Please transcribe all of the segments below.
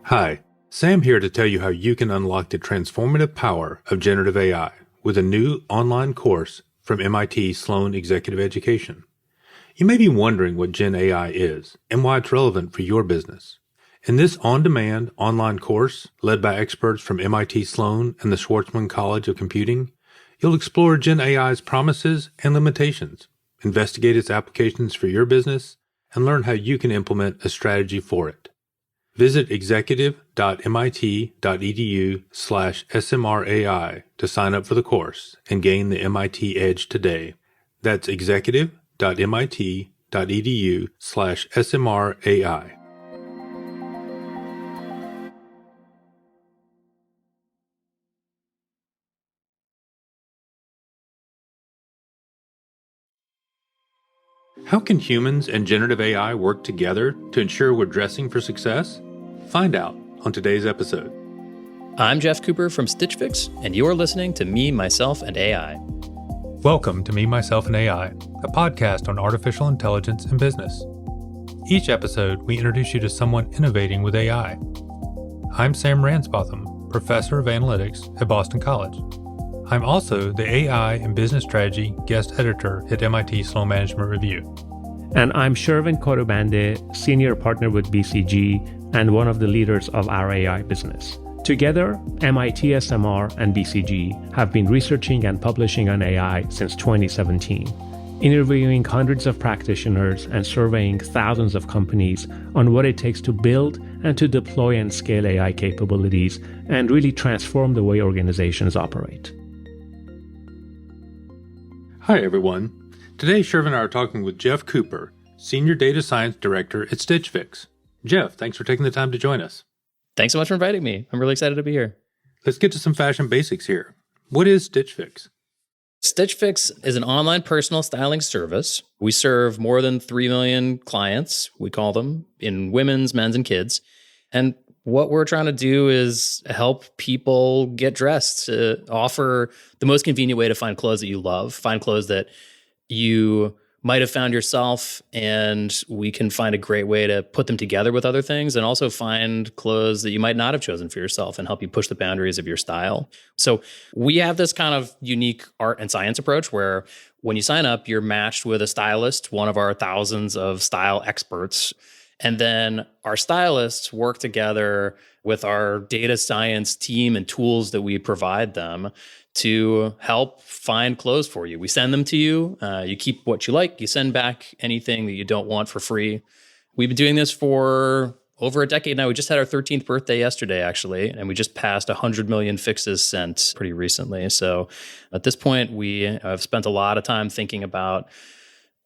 Hi, Sam here to tell you how you can unlock the transformative power of generative AI with a new online course from MIT Sloan Executive Education. You may be wondering what Gen AI is and why it's relevant for your business. In this on-demand online course, led by experts from MIT Sloan and the Schwarzman College of Computing, you'll explore Gen AI's promises and limitations, investigate its applications for your business, and learn how you can implement a strategy for it. Visit executive.mit.edu/SMRAI to sign up for the course and gain the MIT edge today. That's executive.mit.edu/SMRAI. How can humans and generative AI work together to ensure we're dressing for success? Find out on today's episode. I'm Jeff Cooper from Stitch Fix, and you're listening to Me, Myself, and AI. Welcome to Me, Myself, and AI, a podcast on artificial intelligence and business. Each episode, we introduce you to someone innovating with AI. I'm Sam Ransbotham, Professor of Analytics at Boston College. I'm also the AI and Business Strategy Guest Editor at MIT Sloan Management Review. And I'm Shervin, Khodabandeh, Senior Partner with BCG and one of the leaders of our AI business. Together, MIT SMR and BCG have been researching and publishing on AI since 2017, interviewing hundreds of practitioners and surveying thousands of companies on what it takes to build and to deploy and scale AI capabilities and really transform the way organizations operate. Hi, everyone. Today, Shervin and I are talking with Jeff Cooper, Senior Data Science Director at Stitch Fix. Jeff, thanks for taking the time to join us. Thanks so much for inviting me. I'm really excited to be here. Let's get to some fashion basics here. What is Stitch Fix? Stitch Fix is an online personal styling service. We serve more than 3 million clients, we call them, in women's, men's, and kids. And what we're trying to do is help people get dressed, offer the most convenient way to find clothes that you love, find clothes that you might have found yourself, and we can find a great way to put them together with other things, and also find clothes that you might not have chosen for yourself and help you push the boundaries of your style. So we have this kind of unique art and science approach where when you sign up, you're matched with a stylist, one of our thousands of style experts. And then our stylists work together with our data science team and tools that we provide them to help find clothes for you. We send them to you. You keep what you like. You send back anything that you don't want for free. We've been doing this for over a decade now. We just had our 13th birthday yesterday, actually, and we just passed 100 million fixes sent pretty recently. So at this point, we have spent a lot of time thinking about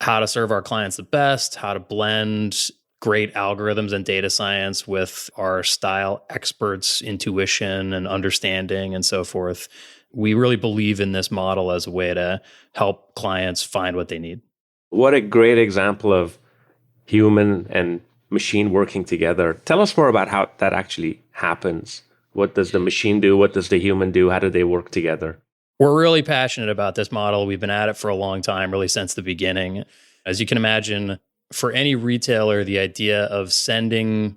how to serve our clients the best, how to blend great algorithms and data science with our style experts' intuition and understanding and so forth. We really believe in this model as a way to help clients find what they need. What a great example of human and machine working together. Tell us more about how that actually happens. What does the machine do? What does the human do? How do they work together? We're really passionate about this model. We've been at it for a long time, really since the beginning. As you can imagine, for any retailer, the idea of sending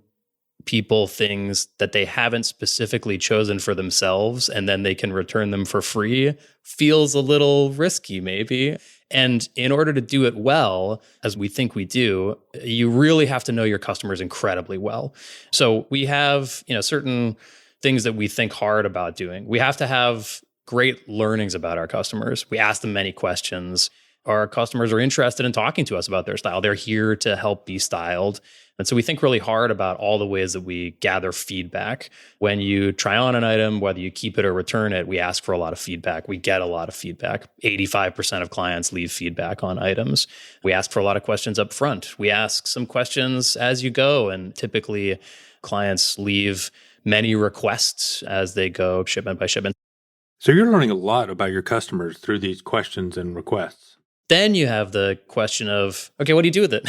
people things that they haven't specifically chosen for themselves and then they can return them for free feels a little risky, maybe. And in order to do it well, as we think we do, you really have to know your customers incredibly well. So we have, certain things that we think hard about doing. We have to have great learnings about our customers. We ask them many questions. Our customers are interested in talking to us about their style. They're here to help be styled. And so we think really hard about all the ways that we gather feedback. When you try on an item, whether you keep it or return it, we ask for a lot of feedback. We get a lot of feedback. 85% of clients leave feedback on items. We ask for a lot of questions up front. We ask some questions as you go. And typically, clients leave many requests as they go shipment by shipment. So you're learning a lot about your customers through these questions and requests. Then you have the question of, okay, what do you do with it?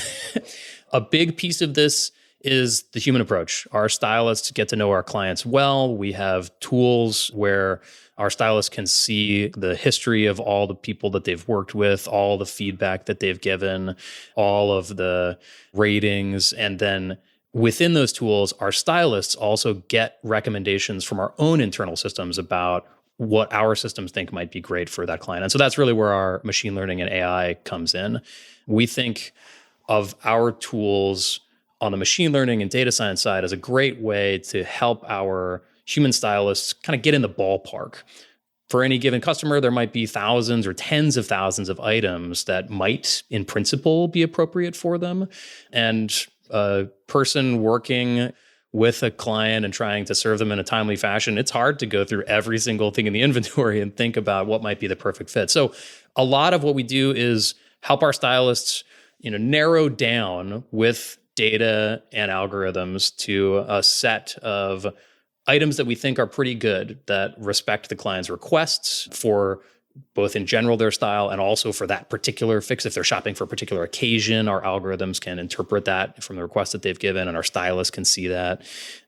A big piece of this is the human approach. Our stylists get to know our clients well. We have tools where our stylists can see the history of all the people that they've worked with, all the feedback that they've given, all of the ratings, and then within those tools, our stylists also get recommendations from our own internal systems about what our systems think might be great for that client. And so that's really where our machine learning and AI comes in. We think of our tools on the machine learning and data science side as a great way to help our human stylists kind of get in the ballpark. For any given customer, there might be thousands or tens of thousands of items that might, in principle, be appropriate for them. And a person working with a client and trying to serve them in a timely fashion, it's hard to go through every single thing in the inventory and think about what might be the perfect fit. So a lot of what we do is help our stylists, narrow down with data and algorithms to a set of items that we think are pretty good, that respect the client's requests for both in general their style and also for that particular fix. If they're shopping for a particular occasion, our algorithms can interpret that from the request that they've given, and our stylists can see that.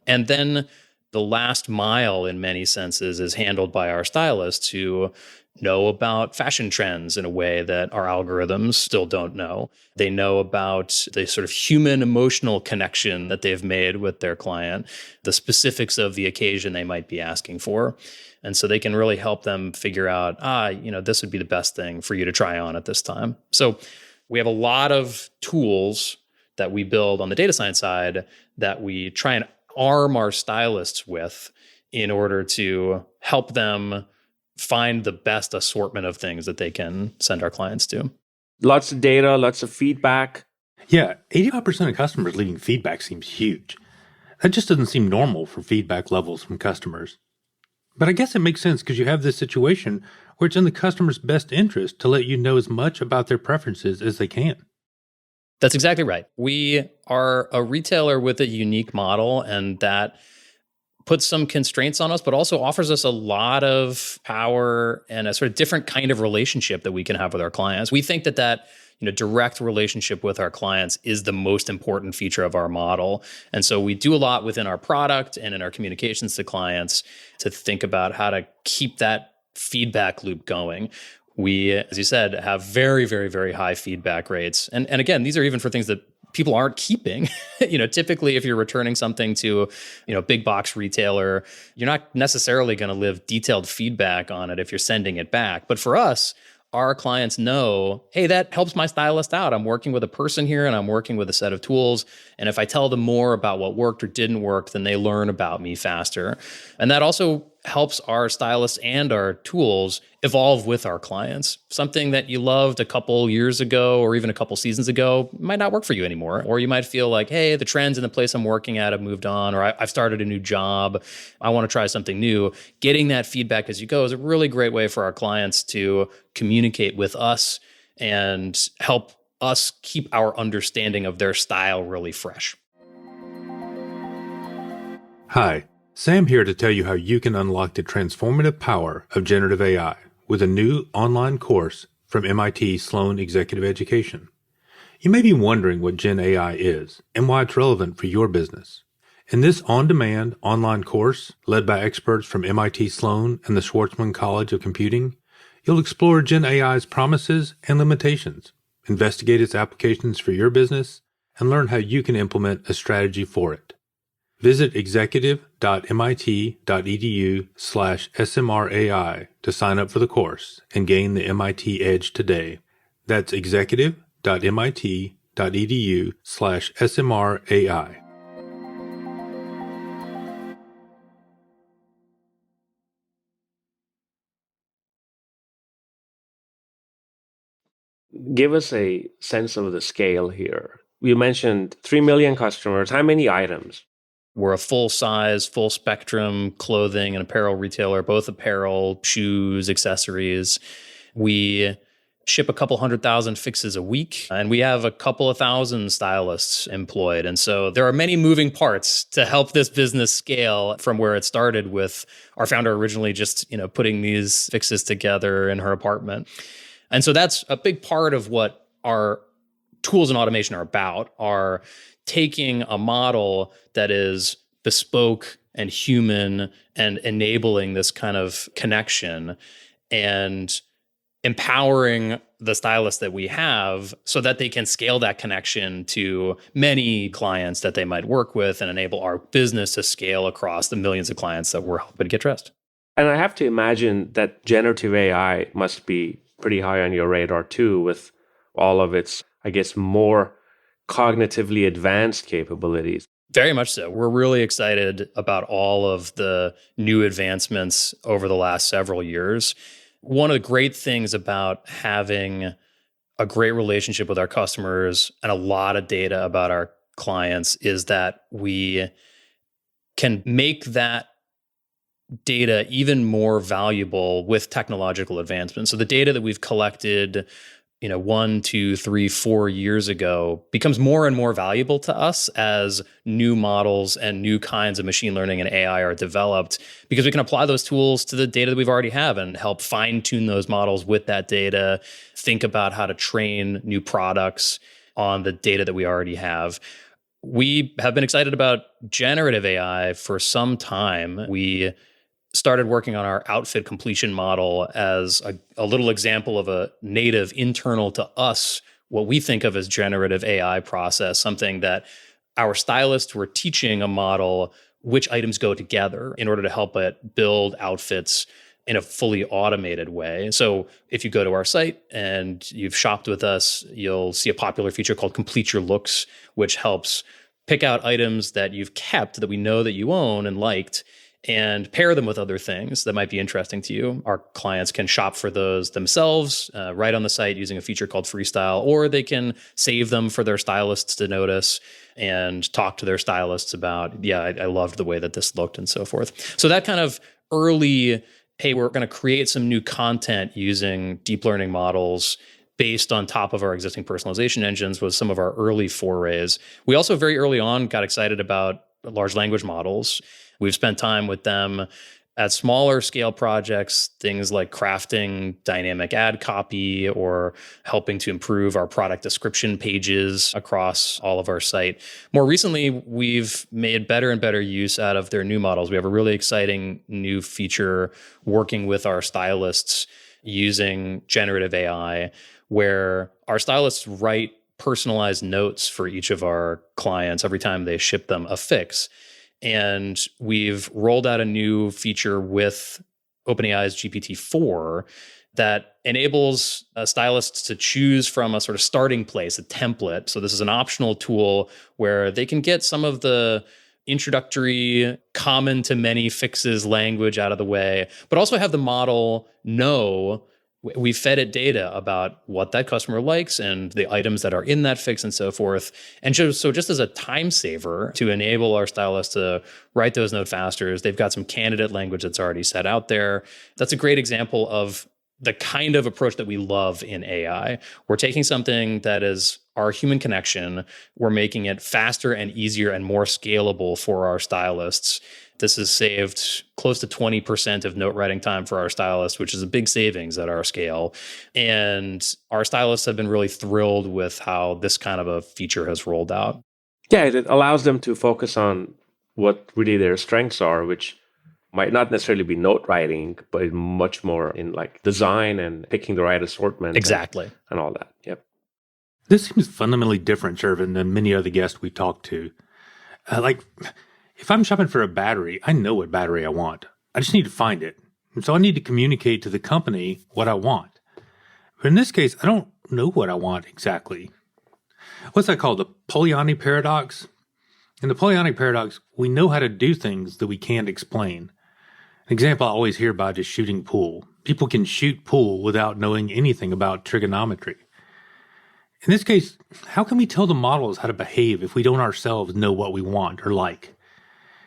And then the last mile, in many senses, is handled by our stylists who know about fashion trends in a way that our algorithms still don't know. They know about the sort of human emotional connection that they've made with their client, the specifics of the occasion they might be asking for. And so they can really help them figure out, this would be the best thing for you to try on at this time. So we have a lot of tools that we build on the data science side that we try and arm our stylists with in order to help them find the best assortment of things that they can send our clients to. Lots of data, lots of feedback. Yeah, 85% of customers leaving feedback seems huge. That just doesn't seem normal for feedback levels from customers. But I guess it makes sense because you have this situation where it's in the customer's best interest to let you know as much about their preferences as they can. That's exactly right. We are a retailer with a unique model, and that puts some constraints on us, but also offers us a lot of power and a sort of different kind of relationship that we can have with our clients. We think that direct relationship with our clients is the most important feature of our model. And so we do a lot within our product and in our communications to clients to think about how to keep that feedback loop going. We, as you said, have very, very, very high feedback rates. And again, these are even for things that people aren't keeping. Typically, if you're returning something to, big box retailer, you're not necessarily going to leave detailed feedback on it if you're sending it back. But for us, our clients know, hey, that helps my stylist out. I'm working with a person here and I'm working with a set of tools. And if I tell them more about what worked or didn't work, then they learn about me faster. And that also helps our stylists and our tools evolve with our clients. Something that you loved a couple years ago or even a couple seasons ago might not work for you anymore. Or you might feel like, hey, the trends in the place I'm working at have moved on, or I've started a new job. I want to try something new. Getting that feedback as you go is a really great way for our clients to communicate with us and help us keep our understanding of their style really fresh. Hi, Sam here to tell you how you can unlock the transformative power of generative AI with a new online course from MIT Sloan Executive Education. You may be wondering what Gen AI is and why it's relevant for your business. In this on-demand online course, led by experts from MIT Sloan and the Schwarzman College of Computing, you'll explore Gen AI's promises and limitations, investigate its applications for your business, and learn how you can implement a strategy for it. Visit executive.mit.edu/SMRAI to sign up for the course and gain the MIT edge today. That's executive.mit.edu/SMRAI. Give us a sense of the scale here. You mentioned 3 million customers. How many items? We're a full-size, full-spectrum clothing and apparel retailer, both apparel, shoes, accessories. We ship a couple 100,000 fixes a week, and we have a couple of thousand stylists employed. And so there are many moving parts to help this business scale from where it started with our founder originally just, putting these fixes together in her apartment. And so that's a big part of what our tools and automation are about, are taking a model that is bespoke and human and enabling this kind of connection and empowering the stylists that we have so that they can scale that connection to many clients that they might work with and enable our business to scale across the millions of clients that we're helping to get dressed. And I have to imagine that generative AI must be pretty high on your radar too, with all of its, I guess, more cognitively advanced capabilities. Very much so. We're really excited about all of the new advancements over the last several years. One of the great things about having a great relationship with our customers and a lot of data about our clients is that we can make that data even more valuable with technological advancements. So the data that we've collected 1, 2, 3, 4 years ago becomes more and more valuable to us as new models and new kinds of machine learning and AI are developed, because we can apply those tools to the data that we've already have and help fine tune those models with that data, think about how to train new products on the data that we already have. We have been excited about generative AI for some time. We started working on our outfit completion model as a little example of a native internal to us, what we think of as generative AI process, something that our stylists were teaching a model which items go together in order to help it build outfits in a fully automated way. So if you go to our site and you've shopped with us, you'll see a popular feature called Complete Your Looks, which helps pick out items that you've kept that we know that you own and liked, and pair them with other things that might be interesting to you. Our clients can shop for those themselves right on the site using a feature called Freestyle, or they can save them for their stylists to notice and talk to their stylists about, I loved the way that this looked and so forth. So that kind of early, hey, we're going to create some new content using deep learning models based on top of our existing personalization engines was some of our early forays. We also very early on got excited about large language models. We've spent time with them at smaller scale projects, things like crafting dynamic ad copy or helping to improve our product description pages across all of our site. More recently, we've made better and better use out of their new models. We have a really exciting new feature working with our stylists using generative AI, where our stylists write personalized notes for each of our clients every time they ship them a fix. And we've rolled out a new feature with OpenAI's GPT-4 that enables stylists to choose from a sort of starting place, a template. So this is an optional tool where they can get some of the introductory, common to many fixes language out of the way, but also have the model know we fed it data about what that customer likes and the items that are in that fix and so forth. And so just as a time saver to enable our stylists to write those note faster, they've got some candidate language that's already set out there. That's a great example of the kind of approach that we love in AI. We're taking something that is our human connection, we're making it faster and easier and more scalable for our stylists. This has saved close to 20% of note writing time for our stylists, which is a big savings at our scale. And our stylists have been really thrilled with how this kind of a feature has rolled out. Yeah, it allows them to focus on what really their strengths are, which might not necessarily be note writing, but much more in like design and picking the right assortment. Exactly. And all that. Yep. This seems fundamentally different, Shervin, than many other guests we've talked to. If I'm shopping for a battery, I know what battery I want. I just need to find it. And so I need to communicate to the company what I want. But in this case, I don't know what I want exactly. What's that called? The Ponic Paradox? In the Ponic Paradox, we know how to do things that we can't explain. An example I always hear about is shooting pool. People can shoot pool without knowing anything about trigonometry. In this case, how can we tell the models how to behave if we don't ourselves know what we want or like?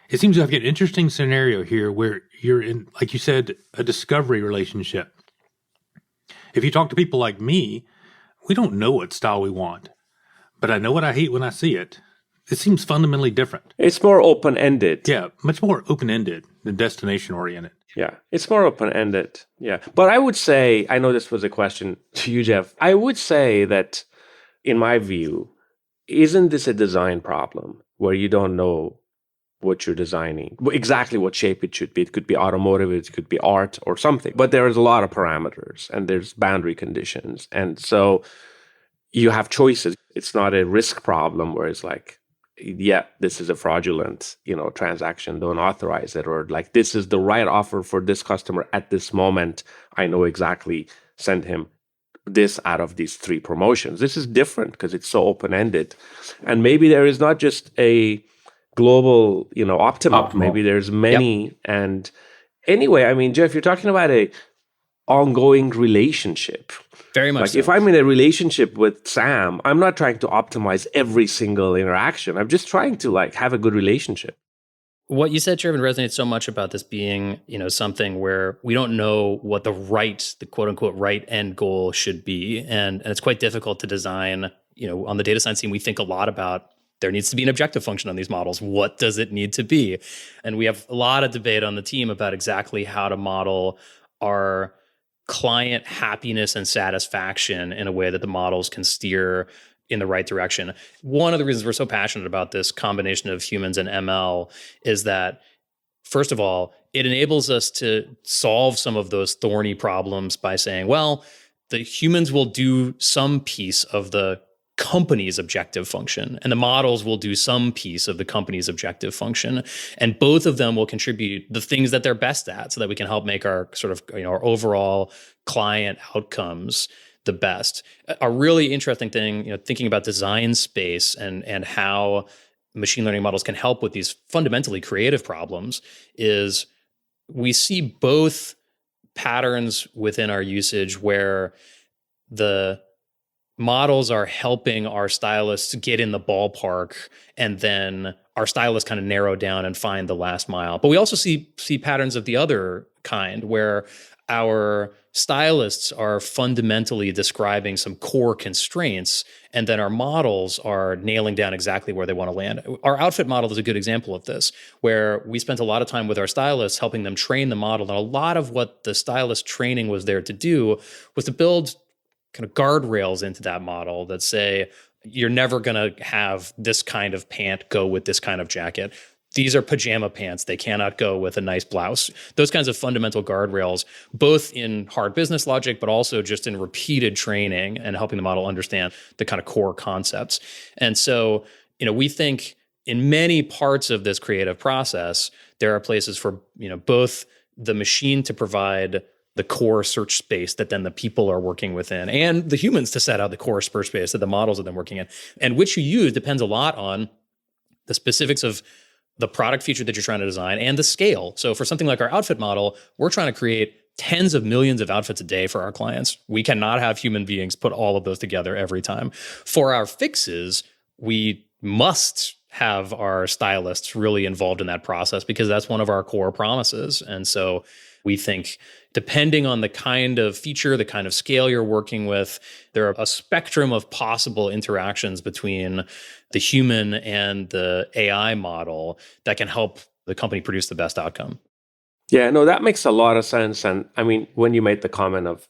It seems like an interesting scenario here where you're in, like you said, a discovery relationship. If you talk to people like me, we don't know what style we want, but I know what I hate when I see it. It seems fundamentally different. It's more open-ended. Yeah, much more open-ended than destination-oriented. Yeah, it's more open-ended. Yeah. But I would say, I know this was a question to you, Jeff. I would say that, in my view, isn't this a design problem where you don't know what you're designing, exactly what shape it should be. It could be automotive, it could be art or something. But there's a lot of parameters and there's boundary conditions. And so you have choices. It's not a risk problem where it's like, yeah, this is a fraudulent, transaction, don't authorize it. Or like, this is the right offer for this customer at this moment. I know exactly, send him this out of these 3 promotions. This is different because it's so open-ended. And maybe there is not just a global, optimal. Maybe there's many. Yep. And anyway, I mean, Jeff, you're talking about a ongoing relationship. Very much like so. If I'm in a relationship with Sam, I'm not trying to optimize every single interaction. I'm just trying to have a good relationship. What you said, Shervin, resonates so much about this being, something where we don't know what the quote unquote right end goal should be. And it's quite difficult to design, on the data science team, we think a lot about there needs to be an objective function on these models. What does it need to be? And we have a lot of debate on the team about exactly how to model our client happiness and satisfaction in a way that the models can steer in the right direction. One of the reasons we're so passionate about this combination of humans and ML is that, first of all, it enables us to solve some of those thorny problems by saying, well, the humans will do some piece of the company's objective function, and the models will do some piece of the company's objective function. And both of them will contribute the things that they're best at so that we can help make our sort of, our overall client outcomes the best. A really interesting thing, thinking about design space and how machine learning models can help with these fundamentally creative problems is we see both patterns within our usage where the models are helping our stylists get in the ballpark, and then our stylists kind of narrow down and find the last mile. But we also see patterns of the other kind where our stylists are fundamentally describing some core constraints, and then our models are nailing down exactly where they want to land. Our outfit model is a good example of this, where we spent a lot of time with our stylists helping them train the model. And a lot of what the stylist training was there to do was to build kind of guardrails into that model that say, you're never going to have this kind of pant go with this kind of jacket. These are pajama pants. They cannot go with a nice blouse. Those kinds of fundamental guardrails, both in hard business logic, but also just in repeated training and helping the model understand the kind of core concepts. And so, we think in many parts of this creative process, there are places for, both the machine to provide the core search space that then the people are working within, and the humans to set out the core search space that the models are then working in. And which you use depends a lot on the specifics of the product feature that you're trying to design and the scale. So for something like our outfit model, we're trying to create tens of millions of outfits a day for our clients. We cannot have human beings put all of those together every time. For our fixes, we must have our stylists really involved in that process because that's one of our core promises. And so we think depending on the kind of feature, the kind of scale you're working with, there are a spectrum of possible interactions between the human and the AI model that can help the company produce the best outcome. Yeah, no, that makes a lot of sense. And I mean, when you made the comment of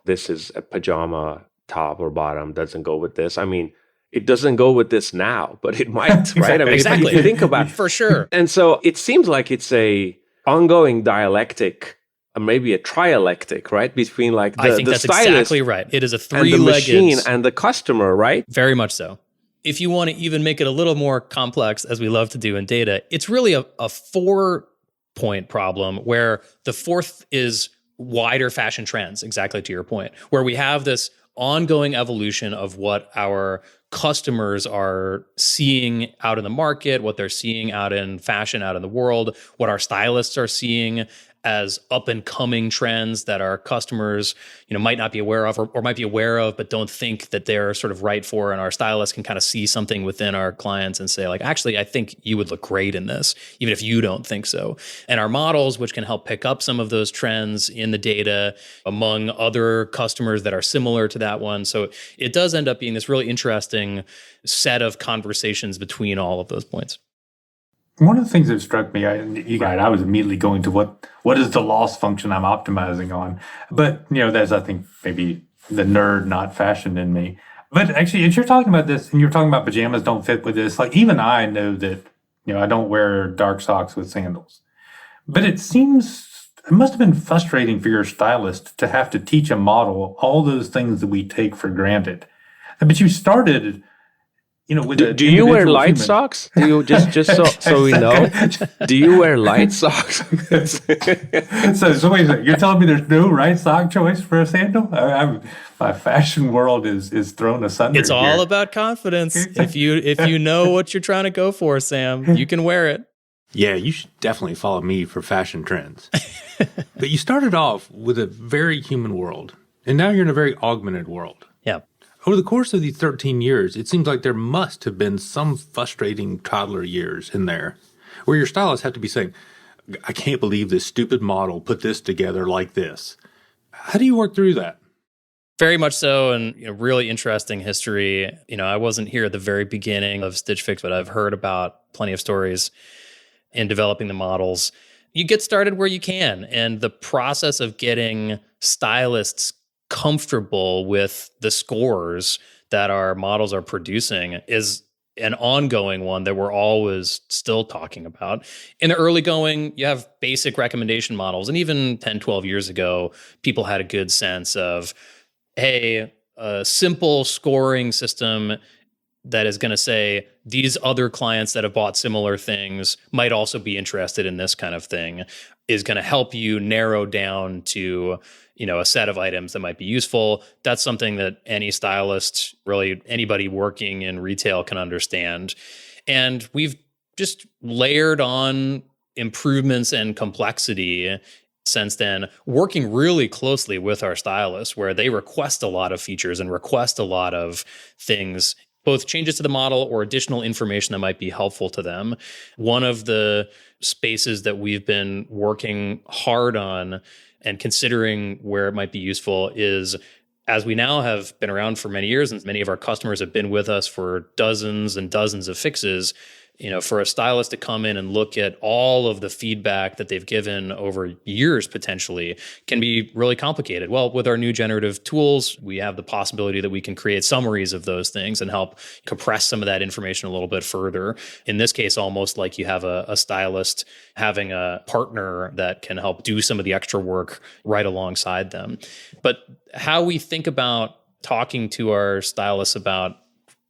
this is a pajama top or bottom, doesn't go with this. I mean, it doesn't go with this now, but it might, right? I mean, exactly. If you think about it. For sure. And so it seems like it's a ongoing dialectic, maybe a trialectic, right? Between like I think that's exactly right. It is a three-legged... and the machine and the customer, right? Very much so. If you want to even make it a little more complex, as we love to do in data, it's really a 4-point problem where the fourth is wider fashion trends, exactly to your point, where we have this ongoing evolution of what our customers are seeing out in the market, what they're seeing out in fashion, out in the world, what our stylists are seeing as up and coming trends that our customers, might not be aware of or might be aware of, but don't think that they're sort of right for. And our stylists can kind of see something within our clients and say like, actually, I think you would look great in this, even if you don't think so. And our models, which can help pick up some of those trends in the data among other customers that are similar to that one. So it does end up being this really interesting set of conversations between all of those points. One of the things that struck me, I was immediately going to what is the loss function I'm optimizing on? But, that's, I think, maybe the nerd, not fashion in me. But actually, as you're talking about this, and you're talking about pajamas don't fit with this, like even I know that I don't wear dark socks with sandals. But it must have been frustrating for your stylist to have to teach a model all those things that we take for granted. But you started, with Do you wear light socks? Do you just so we know? Do you wear light socks? So wait a second. You're telling me there's no right sock choice for a sandal? My fashion world is thrown asunder. It's all about confidence. If you know what you're trying to go for, Sam, you can wear it. Yeah, you should definitely follow me for fashion trends. But you started off with a very human world, and now you're in a very augmented world. Yeah. Over the course of these 13 years, it seems like there must have been some frustrating toddler years in there where your stylists have to be saying, I can't believe this stupid model put this together like this. How do you work through that? Very much so, and really interesting history. I wasn't here at the very beginning of Stitch Fix, but I've heard about plenty of stories in developing the models. You get started where you can, and the process of getting stylists comfortable with the scores that our models are producing is an ongoing one that we're always still talking about. In the early going, you have basic recommendation models, and even 10, 12 years ago, people had a good sense of, hey, a simple scoring system that is going to say these other clients that have bought similar things might also be interested in this kind of thing is going to help you narrow down to, a set of items that might be useful. That's something that any stylist, really anybody working in retail can understand. And we've just layered on improvements and complexity since then, working really closely with our stylists where they request a lot of features and request a lot of things, both changes to the model or additional information that might be helpful to them. One of the spaces that we've been working hard on and considering where it might be useful is, as we now have been around for many years and many of our customers have been with us for dozens and dozens of fixes, for a stylist to come in and look at all of the feedback that they've given over years potentially can be really complicated. Well, with our new generative tools, we have the possibility that we can create summaries of those things and help compress some of that information a little bit further. In this case, almost like you have a stylist having a partner that can help do some of the extra work right alongside them. But how we think about talking to our stylists about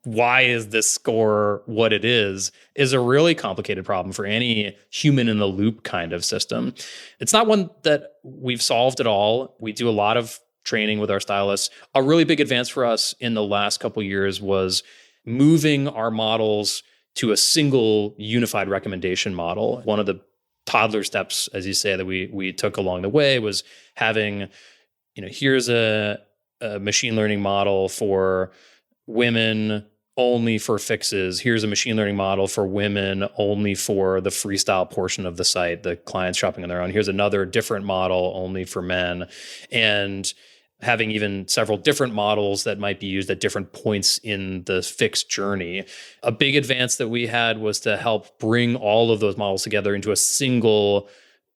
why is this score what it is a really complicated problem for any human in the loop kind of system. It's not one that we've solved at all. We do a lot of training with our stylists. A really big advance for us in the last couple of years was moving our models to a single unified recommendation model. One of the toddler steps, as you say, that we took along the way was having, here's a machine learning model for women only for fixes. Here's a machine learning model for women only for the freestyle portion of the site, the clients shopping on their own. Here's another different model only for men. And having even several different models that might be used at different points in the fix journey. A big advance that we had was to help bring all of those models together into a single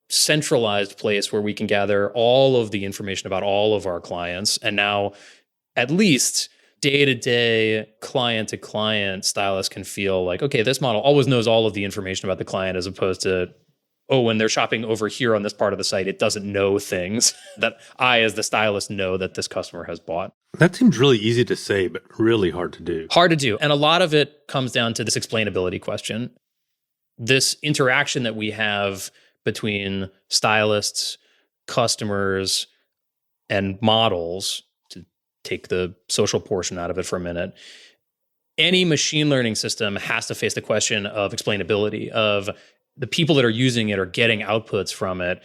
centralized place where we can gather all of the information about all of our clients. And now, at least day-to-day, client-to-client, stylists can feel like, okay, this model always knows all of the information about the client, as opposed to, when they're shopping over here on this part of the site, it doesn't know things that I, as the stylist, know that this customer has bought. That seems really easy to say, but really hard to do. Hard to do. And a lot of it comes down to this explainability question. This interaction that we have between stylists, customers, and models, to take the social portion out of it for a minute, any machine learning system has to face the question of explainability, of the people that are using it or getting outputs from it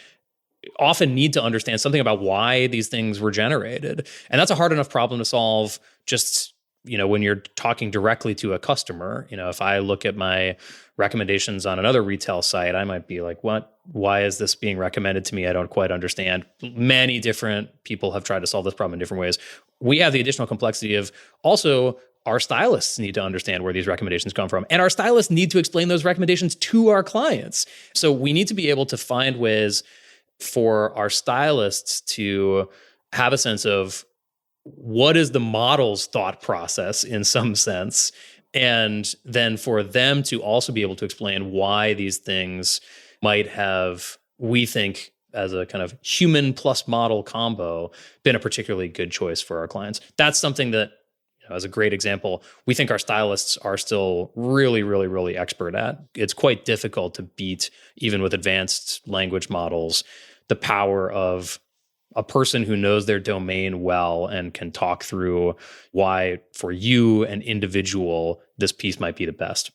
often need to understand something about why these things were generated. And that's a hard enough problem to solve just, when you're talking directly to a customer. If I look at my recommendations on another retail site, I might be like, what? Why is this being recommended to me? I don't quite understand. Many different people have tried to solve this problem in different ways. We have the additional complexity of also our stylists need to understand where these recommendations come from. And our stylists need to explain those recommendations to our clients. So we need to be able to find ways for our stylists to have a sense of what is the model's thought process in some sense, And then for them to also be able to explain why these things might have, we think, as a kind of human plus model combo, been a particularly good choice for our clients. That's something that, as a great example, we think our stylists are still really, really, really expert at. It's quite difficult to beat, even with advanced language models, the power of a person who knows their domain well and can talk through why, for you, an individual, this piece might be the best.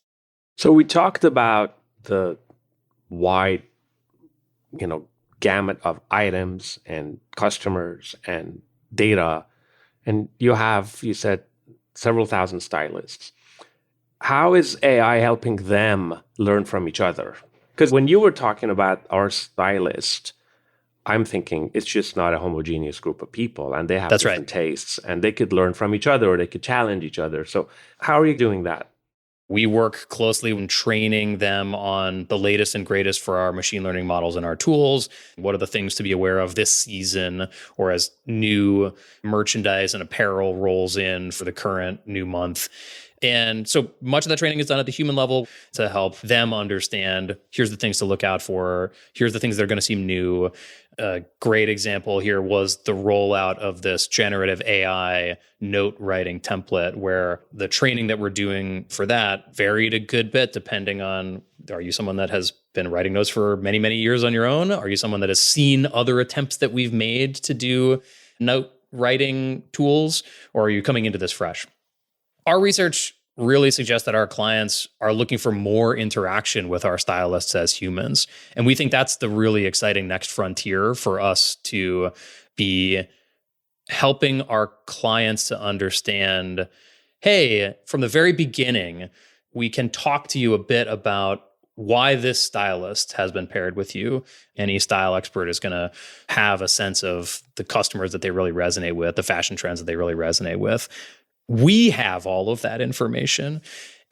So we talked about the wide, gamut of items and customers and data. And you said, several thousand stylists. How is AI helping them learn from each other? Because when you were talking about our stylist, I'm thinking it's just not a homogeneous group of people, and they have different tastes, and they could learn from each other, or they could challenge each other. So how are you doing that? We work closely in training them on the latest and greatest for our machine learning models and our tools. What are the things to be aware of this season, or as new merchandise and apparel rolls in for the current new month? And so much of that training is done at the human level to help them understand, here's the things to look out for. Here's the things that are going to seem new. A great example here was the rollout of this generative AI note writing template, where the training that we're doing for that varied a good bit depending on, are you someone that has been writing notes for many, many years on your own? Are you someone that has seen other attempts that we've made to do note writing tools? Or are you coming into this fresh? Our research really suggests that our clients are looking for more interaction with our stylists as humans. And we think that's the really exciting next frontier for us to be helping our clients to understand, hey, from the very beginning, we can talk to you a bit about why this stylist has been paired with you. Any style expert is going to have a sense of the customers that they really resonate with, the fashion trends that they really resonate with. We have all of that information.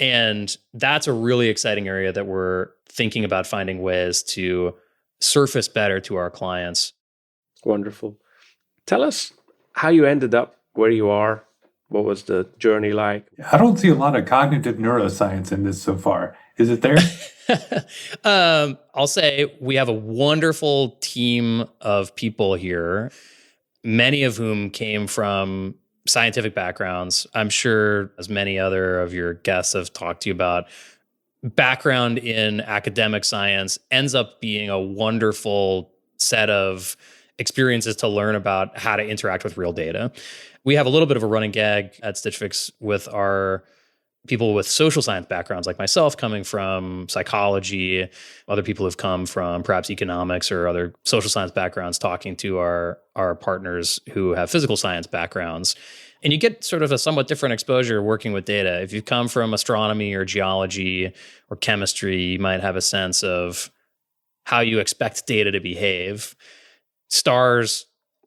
And that's a really exciting area that we're thinking about finding ways to surface better to our clients. Wonderful. Tell us how you ended up where you are. What was the journey like? I don't see a lot of cognitive neuroscience in this so far. Is it there? I'll say we have a wonderful team of people here, many of whom came from scientific backgrounds. I'm sure, as many other of your guests have talked to you about, background in academic science ends up being a wonderful set of experiences to learn about how to interact with real data. We have a little bit of a running gag at Stitch Fix with our people with social science backgrounds, like myself, coming from psychology, other people who've come from perhaps economics or other social science backgrounds, talking to our partners who have physical science backgrounds. And you get sort of a somewhat different exposure working with data. If you come from astronomy or geology or chemistry, you might have a sense of how you expect data to behave. Stars,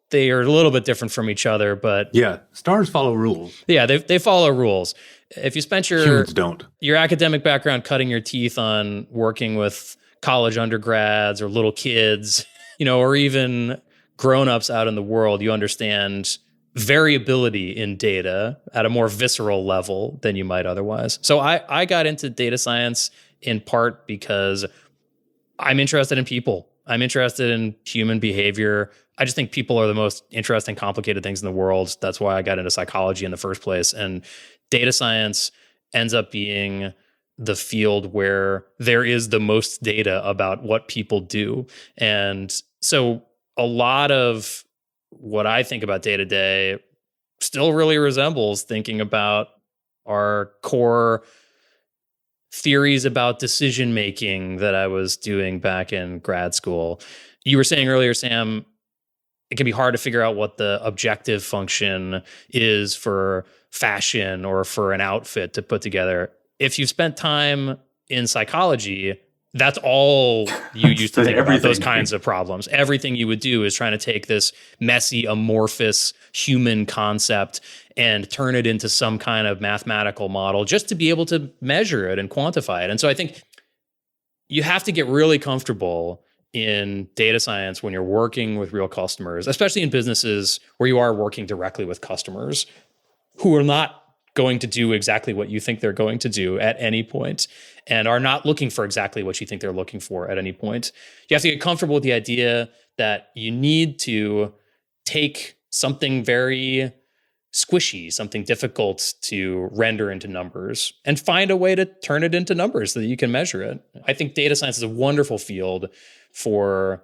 they are a little bit different from each other, but yeah, stars follow rules. Yeah, they follow rules. If you spent Humans don't. Your academic background cutting your teeth on working with college undergrads or little kids, or even grown-ups out in the world, you understand variability in data at a more visceral level than you might otherwise. So I got into data science in part because I'm interested in people. I'm interested in human behavior. I just think people are the most interesting, complicated things in the world. That's why I got into psychology in the first place. And data science ends up being the field where there is the most data about what people do. And so a lot of what I think about day to day still really resembles thinking about our core theories about decision making that I was doing back in grad school. You were saying earlier, Sam, it can be hard to figure out what the objective function is for fashion or for an outfit to put together. If you've spent time in psychology, that's all you used to think about, those kinds of problems. Everything you would do is trying to take this messy, amorphous human concept and turn it into some kind of mathematical model just to be able to measure it and quantify it. And so I think you have to get really comfortable in data science when you're working with real customers, especially in businesses where you are working directly with customers who are not going to do exactly what you think they're going to do at any point and are not looking for exactly what you think they're looking for at any point. You have to get comfortable with the idea that you need to take something very squishy, something difficult to render into numbers, and find a way to turn it into numbers so that you can measure it. I think data science is a wonderful field for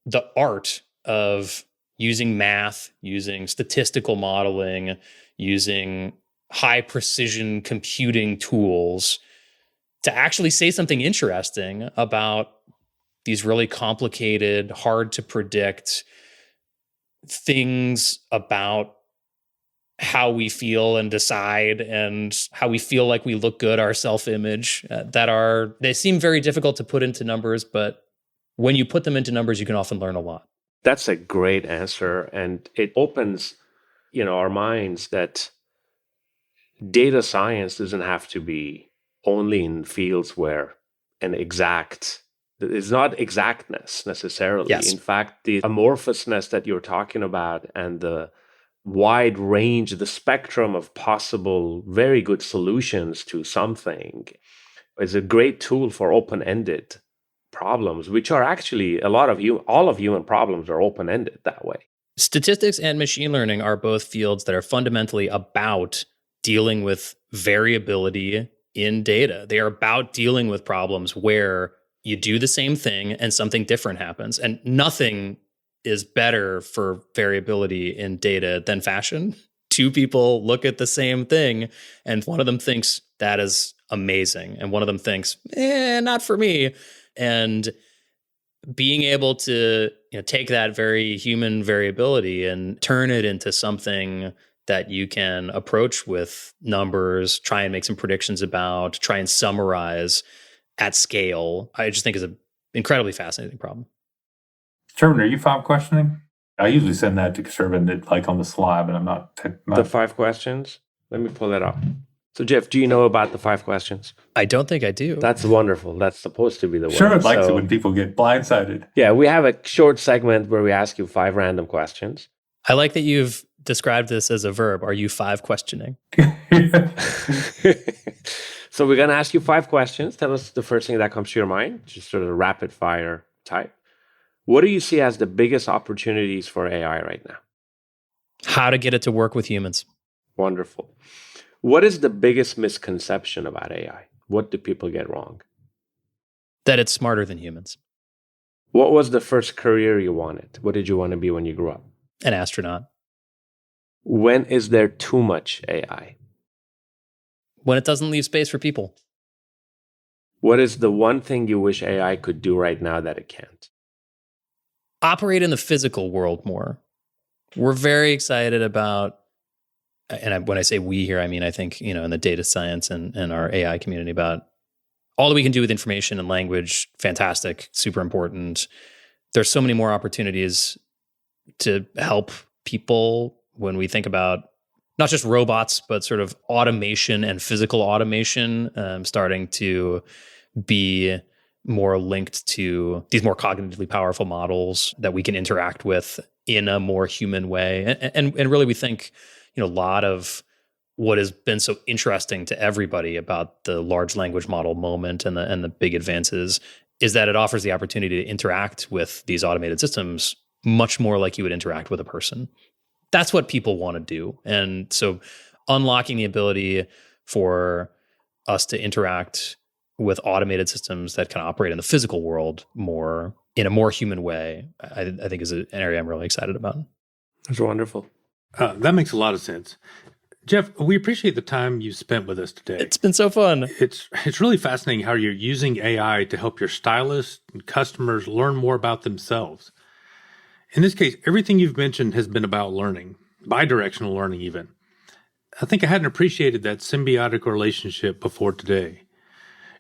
the art of using math, using statistical modeling, using high precision computing tools to actually say something interesting about these really complicated, hard to predict things about how we feel and decide and how we feel like we look good, our self-image, they seem very difficult to put into numbers, but when you put them into numbers, you can often learn a lot. That's a great answer. And it opens, our minds that data science doesn't have to be only in fields where it's not exactness necessarily. Yes. In fact, the amorphousness that you're talking about and the wide range, the spectrum of possible very good solutions to something is a great tool for open-ended problems, which are actually all of human problems are open-ended that way. Statistics and machine learning are both fields that are fundamentally about dealing with variability in data. They are about dealing with problems where you do the same thing and something different happens. And nothing is better for variability in data than fashion. Two people look at the same thing and one of them thinks that is amazing. And one of them thinks, not for me. And being able to take that very human variability and turn it into something that you can approach with numbers, try and make some predictions about, try and summarize at scale, I just think is an incredibly fascinating problem. Shervin, are you 5 questioning? I usually send that to Shervin like on the slide, but I'm not. The 5 questions? Let me pull that up. So Jeff, do you know about the 5 questions? I don't think I do. That's wonderful. That's supposed to be the one. Shervin likes it when people get blindsided. Yeah, we have a short segment where we ask you 5 random questions. I like that you've described this as a verb. Are you 5 questioning? So we're going to ask you 5 questions. Tell us the first thing that comes to your mind, just sort of rapid fire type. What do you see as the biggest opportunities for AI right now? How to get it to work with humans. Wonderful. What is the biggest misconception about AI? What do people get wrong? That it's smarter than humans. What was the first career you wanted? What did you want to be when you grew up? An astronaut. When is there too much AI? When it doesn't leave space for people. What is the one thing you wish AI could do right now that it can't? Operate in the physical world more. We're very excited about, and when I say we here, I mean, I think, in the data science and our AI community, about all that we can do with information and language. Fantastic, super important. There's so many more opportunities to help people when we think about not just robots, but sort of automation and physical automation starting to be more linked to these more cognitively powerful models that we can interact with in a more human way. And really, we think, a lot of what has been so interesting to everybody about the large language model moment and the big advances is that it offers the opportunity to interact with these automated systems much more like you would interact with a person. That's what people want to do. And so unlocking the ability for us to interact with automated systems that can operate in the physical world more in a more human way, I think is an area I'm really excited about. That's wonderful. That makes a lot of sense. Jeff, we appreciate the time you spent with us today. It's been so fun. It's really fascinating how you're using AI to help your stylists and customers learn more about themselves. In this case, everything you've mentioned has been about learning, bidirectional learning even. I think I hadn't appreciated that symbiotic relationship before today.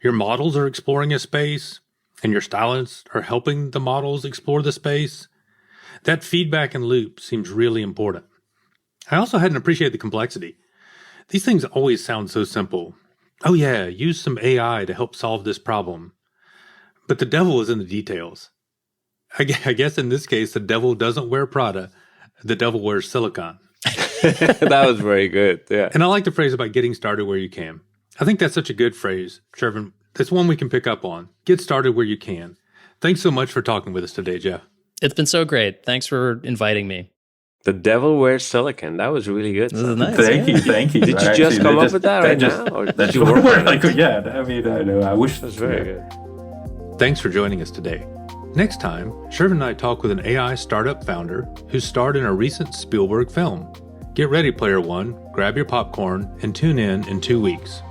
Your models are exploring a space, and your stylists are helping the models explore the space. That feedback and loop seems really important. I also hadn't appreciated the complexity. These things always sound so simple. Oh yeah, use some AI to help solve this problem. But the devil is in the details. I guess in this case, the devil doesn't wear Prada. The devil wears silicon. That was very good. Yeah. And I like the phrase about getting started where you can. I think that's such a good phrase, Shervin. That's one we can pick up on. Get started where you can. Thanks so much for talking with us today, Jeff. It's been so great. Thanks for inviting me. The devil wears silicon. That was really good. This is nice. Thank you. Did you just come up with that right now? Or did you work on it? Yeah, I mean, I know. I wish. That's very good. Thanks for joining us today. Next time, Shervin and I talk with an AI startup founder who starred in a recent Spielberg film. Get ready, Player One, grab your popcorn, and tune in 2 weeks.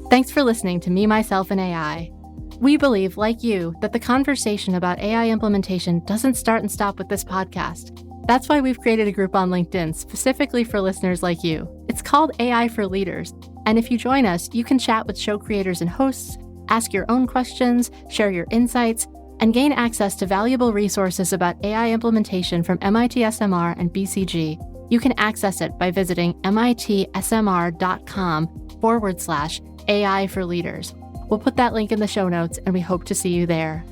Thanks for listening to Me, Myself, and AI. We believe, like you, that the conversation about AI implementation doesn't start and stop with this podcast. That's why we've created a group on LinkedIn specifically for listeners like you. It's called AI for Leaders. And if you join us, you can chat with show creators and hosts, ask your own questions, share your insights, and gain access to valuable resources about AI implementation from MIT SMR and BCG. You can access it by visiting mitsmr.com/AI for Leaders. We'll put that link in the show notes, and we hope to see you there.